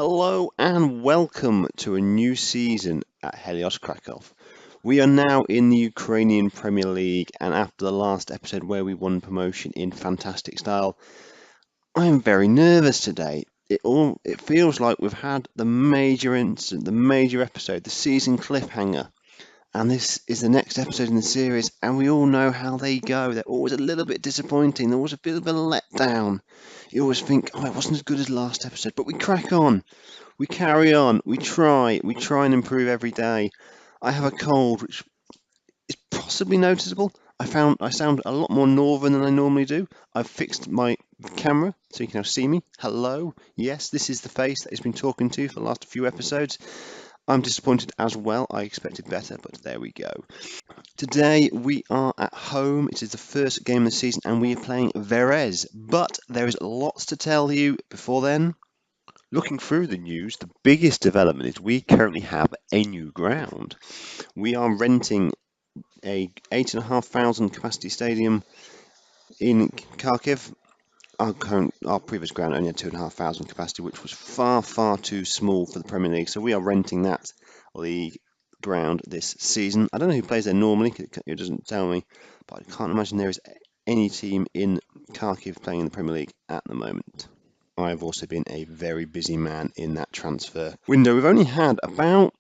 Hello and welcome to a new season at Helios Krakow. We are now in the Ukrainian Premier League, and after the last episode where we won promotion in fantastic style, I am very nervous today. It feels like we've had the major incident, the major episode, the season cliffhanger, and this is the next episode in the series, and we all know how they go. They're always a little bit disappointing. They're always a bit of a letdown. You always think, oh, it wasn't as good as last episode, but we crack on. We carry on, we try and improve every day. I have a cold, which is possibly noticeable. I sound a lot more northern than I normally do. I've fixed my camera so you can now see me. Hello. Yes, this is the face that has been talking to you for the last few episodes. I'm disappointed as well. I expected better, but there we go. Today we are at home. It is the first game of the season and we are playing Verez. But there is lots to tell you before then. Looking through the news, the biggest development is we currently have a new ground. We are renting a 8,500 capacity stadium in Kharkiv. Our previous ground only had 2,500 capacity, which was far too small for the Premier League. So we are renting that league ground this season. I don't know who plays there normally. It doesn't tell me, but I can't imagine there is any team in Kharkiv playing in the Premier League at the moment. I've also been a very busy man in that transfer window. We've only had about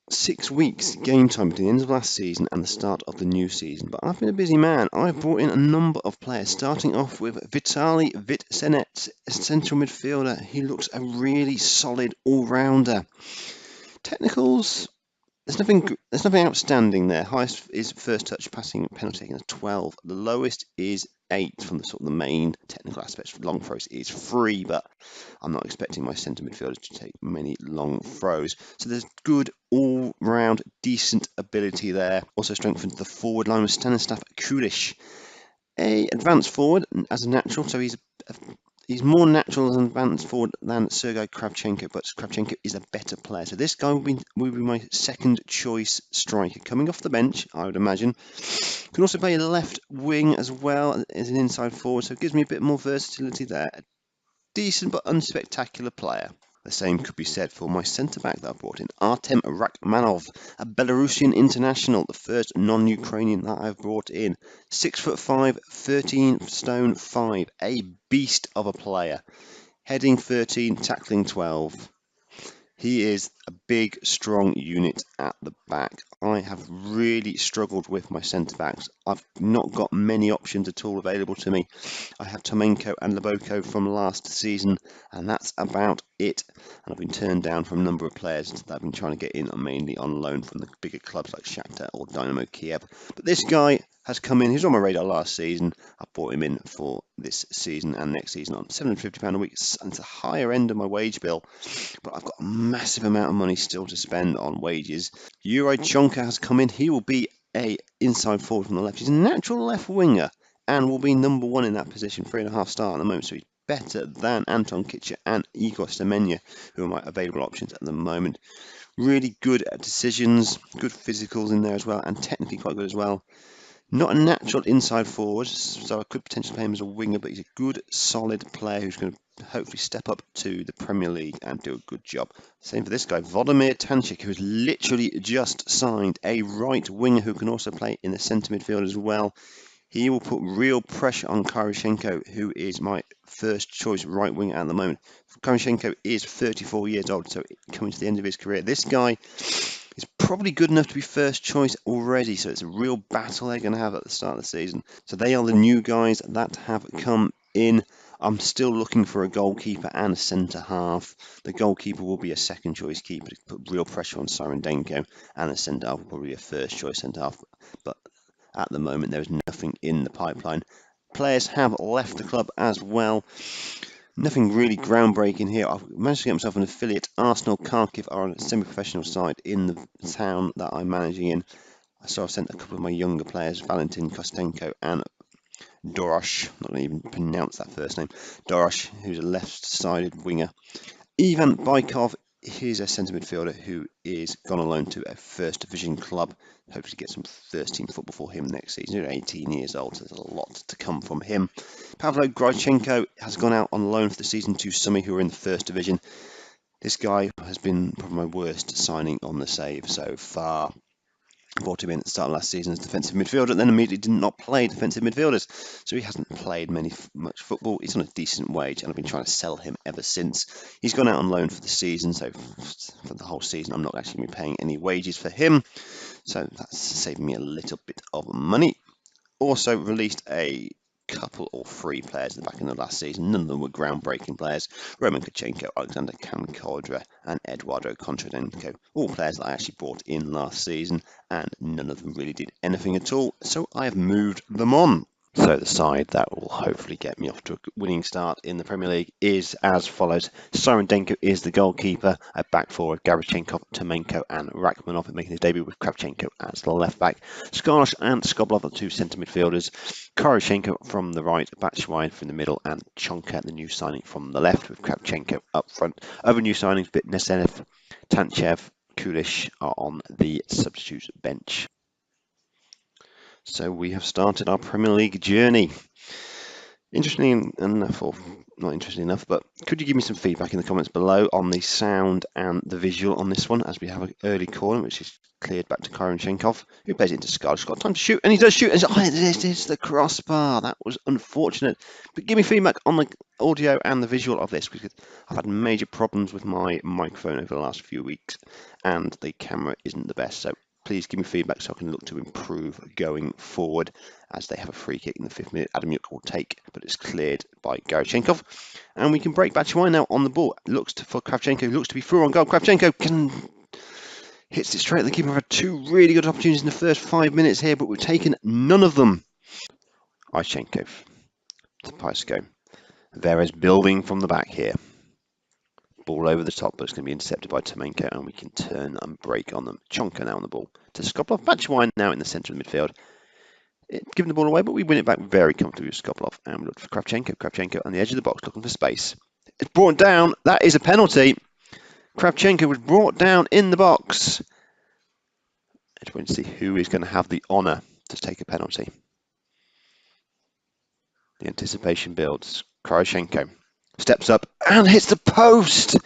6 weeks game time between the end of last season and the start of the new season, but I've been a busy man. I've brought in a number of players, starting off with Vitaly Vitsenets, a central midfielder. He looks a really solid all-rounder. Technicals, there's nothing outstanding there. Highest is first touch, passing, penalty taken is 12. The lowest is 8 from the sort of the main technical aspects. Long throws is 3, but I'm not expecting my centre midfielders to take many long throws. So there's good all-round decent ability there. Also strengthened the forward line with Stanislav Kulish, a advanced forward as a natural, so he's more natural as an advanced forward than Sergei Kravchenko, but Kravchenko is a better player. So this guy will be my second choice striker. Coming off the bench, I would imagine. Can also play left wing as well as an inside forward, so it gives me a bit more versatility there. A decent but unspectacular player. The same could be said for my centre-back that I brought in, Artem Rachmanov, a Belarusian international, the first non-Ukrainian that I've brought in. 6'5", 13 stone 5, a beast of a player. Heading 13, tackling 12. He is a big, strong unit at the back. I have really struggled with my centre-backs. I've not got many options at all available to me. I have Tomenko and Loboko from last season, and that's about it. And I've been turned down from a number of players that I've been trying to get in, mainly on loan from the bigger clubs like Shakhtar or Dynamo Kiev. But this guy has come in. He was on my radar last season. I brought him in for this season and next season on £750 a week. It's the higher end of my wage bill, but I've got a massive amount of money still to spend on wages. Yuri Chonka has come in. He will be a inside forward from the left. He's a natural left winger and will be number 1 in that position, 3.5 star at the moment. So he's better than Anton Kitcher and Igor Semenya, who are my available options at the moment. Really good at decisions, good physicals in there as well, and technically quite good as well. Not a natural inside forward, so I could potentially play him as a winger, but he's a good, solid player who's going to hopefully step up to the Premier League and do a good job. Same for this guy, Volodymyr Tanchik, who's literally just signed, a right winger who can also play in the centre midfield as well. He will put real pressure on Karashenko, who is my first choice right winger at the moment. Karashenko is 34 years old, so coming to the end of his career. This guy is probably good enough to be first choice already, so it's a real battle they're going to have at the start of the season. So they are the new guys that have come in. I'm still looking for a goalkeeper and a centre half. The goalkeeper will be a second choice keeper to put real pressure on Sirendenko, and the centre half will probably be a first choice centre half. But at the moment, there is nothing in the pipeline. Players have left the club as well. Nothing really groundbreaking here. I've managed to get myself an affiliate. Arsenal Kharkiv are a semi-professional side in the town that I'm managing in. So I've sent a couple of my younger players, Valentin Kostenko and Dorosh. I'm not going to even pronounce that first name. Dorosh, who's a left-sided winger. Ivan Bykov, he's a centre midfielder who is gone on loan to a first division club. Hopefully get some first team football for him next season. He's 18 years old, so there's a lot to come from him. Pavlo Grichenko has gone out on loan for the season to Sumy, who are in the first division. This guy has been probably my worst signing on the save so far. Brought him in at the start of last season as defensive midfielder, and then immediately did not play defensive midfielders. So he hasn't played much football. He's on a decent wage, and I've been trying to sell him ever since. He's gone out on loan for the season, so for the whole season, I'm not actually going to be paying any wages for him. So that's saving me a little bit of money. Also released a couple or three players at the back end of last season. None of them were groundbreaking players. Roman Kachenko, Alexander Kamkodra, and Eduardo Kontradenko. All players that I actually brought in last season, and none of them really did anything at all. So I have moved them on. So the side that will hopefully get me off to a winning start in the Premier League is as follows. Sirendenko is the goalkeeper. A back four of Gavrichenko, Tomenko and Rachmanov making his debut with Kravchenko as the left back. Skarlosh and Skoblov are two centre midfielders. Koroshenko from the right, Batshuayin from the middle, and Chonka, the new signing, from the left, with Kravchenko up front. Other new signings, Nesenev, Tanchev, Kulish are on the substitute bench. So we have started our Premier League journey. Interesting enough, or not interesting enough, but could you give me some feedback in the comments below on the sound and the visual on this one, as we have an early corner, which is cleared back to Koroshenko, who plays it into Skarlosh. Got time to shoot, and he does shoot. And this is the crossbar. That was unfortunate. But give me feedback on the audio and the visual of this, because I've had major problems with my microphone over the last few weeks, and the camera isn't the best. So please give me feedback so I can look to improve going forward, as they have a free kick in the 5th minute. Adam Yuk will take, but it's cleared by Gavrichenko. And we can break Batshuayin now on the ball. Looks for Kravchenko, who looks to be through on goal. Kravchenko hits it straight at the keeper. We've had two really good opportunities in the first 5 minutes here, but we've taken none of them. Ishchenko to Pysko. Veres building from the back here. Ball over the top, but it's going to be intercepted by Tomenko, and we can turn and break on them. Chonka now on the ball to Skoblov. Batshuayin now in the centre of the midfield. Giving the ball away, but we win it back very comfortably with Skoblov. And we look for Kravchenko. Kravchenko on the edge of the box, looking for space. It's brought down. That is a penalty. Kravchenko was brought down in the box. Let's wait and see who is going to have the honour to take a penalty. The anticipation builds. Koroshenko steps up and hits the post.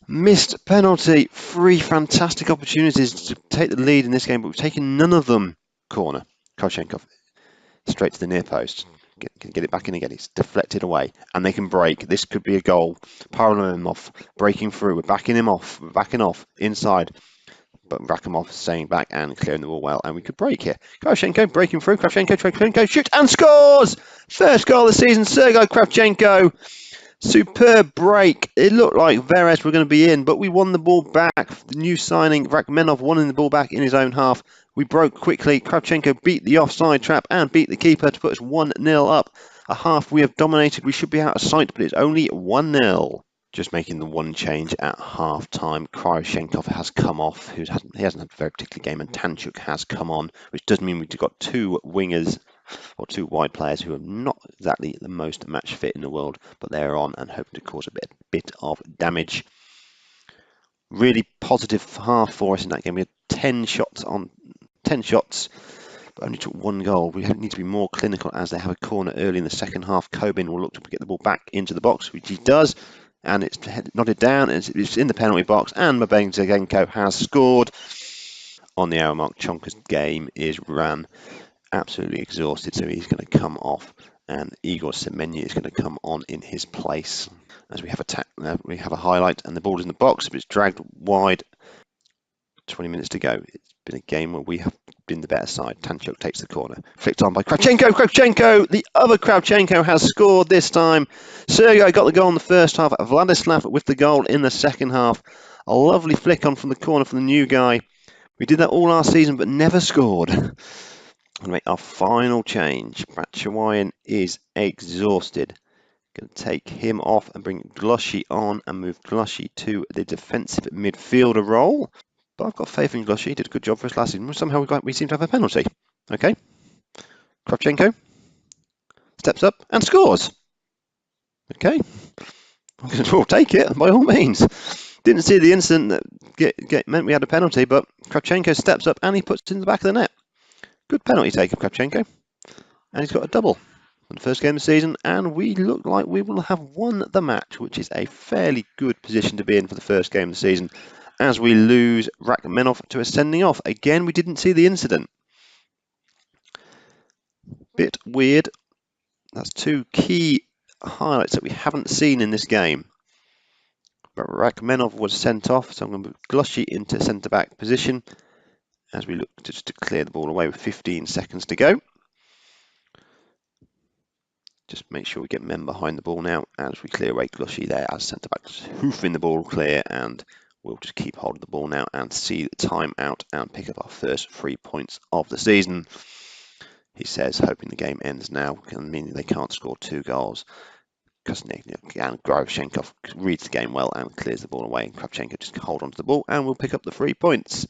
Missed penalty. 3 fantastic opportunities to take the lead in this game, but we've taken none of them. Corner. Koroshenko straight to the near post. Can get it back in again. It's deflected away, and they can break. This could be a goal. Paralimov breaking through. We're backing him off. We're backing off inside. But Rakimov staying back and clearing the ball well, and we could break here. Kravchenko breaking through. Kravchenko shoots and scores! First goal of the season, Sergei Kravchenko. Superb break. It looked like Veres were going to be in, but we won the ball back. The new signing, Rachmanov, won the ball back in his own half. We broke quickly. Kravchenko beat the offside trap and beat the keeper to put us 1-0 up. A half we have dominated. We should be out of sight, but it's only 1-0. Just making the one change at half-time. Koroshenko has come off. He hasn't had a very particular game, and Tanchuk has come on, which does mean we've got 2 wingers, or 2 wide players who are not exactly the most match fit in the world, but they're on and hoping to cause a bit of damage. Really positive half for us in that game. We had 10 shots, but only took 1 goal. We need to be more clinical, as they have a corner early in the second half. Kobin will look to get the ball back into the box, which he does. And it's nodded down, and it's in the penalty box, and Mabenzagenko has scored. On the hour mark, Chonka's game is run. Absolutely exhausted, so he's going to come off, and Igor Semenya is going to come on in his place. As we have a highlight, and the ball is in the box, but it's dragged wide. 20 minutes to go. It's been a game where we have been the better side. Tanchuk takes the corner. Flicked on by Kravchenko. The other Kravchenko has scored this time. Sergei got the goal in the first half. Vladislav with the goal in the second half. A lovely flick on from the corner from the new guy. We did that all last season, but never scored. And make our final change. Batshuayin is exhausted. Going to take him off and bring Gloshy on and move Gloshy to the defensive midfielder role. But I've got faith in Gloshy. He did a good job for us last season. Somehow we seem to have a penalty. Okay. Kravchenko steps up and scores. Okay. We'll take it by all means. Didn't see the incident that meant we had a penalty, but Kravchenko steps up and he puts it in the back of the net. Good penalty take of Kravchenko. And he's got a double. on the first game of the season, and we look like we will have won the match, which is a fairly good position to be in for the first game of the season, as we lose Rachmanov to a sending off. Again, we didn't see the incident. Bit weird. That's two key highlights that we haven't seen in this game. But Rachmanov was sent off, so I'm going to move Glushy into centre-back position as we look just to clear the ball away with 15 seconds to go. Just make sure we get men behind the ball now as we clear away Glushy there as centre-back, just hoofing the ball clear, and we'll just keep hold of the ball now and see the time out and pick up our first 3 points of the season. He says, hoping the game ends now, meaning they can't score 2 goals. And Gravchenkov reads the game well and clears the ball away. And Kravchenko just hold on to the ball and we'll pick up the 3 points.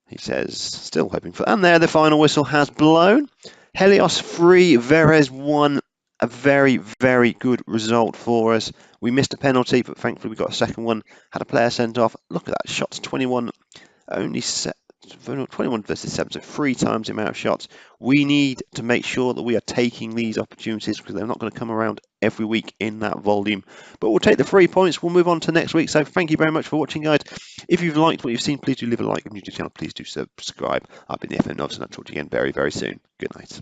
He says, still hoping for... And there, the final whistle has blown. Helios 3, Verres 1. A very, very good result for us. We missed a penalty, but thankfully we got a second one. Had a player sent off. Look at that, shots 21. Only 21 versus 7, so 3 times the amount of shots. We need to make sure that we are taking these opportunities because they're not going to come around every week in that volume. But we'll take the 3 points. We'll move on to next week. So thank you very much for watching, guys. If you've liked what you've seen, please do leave a like. If you're new to the channel, please do subscribe. I've been the FM Novice, and I'll talk to you again very, very soon. Good night.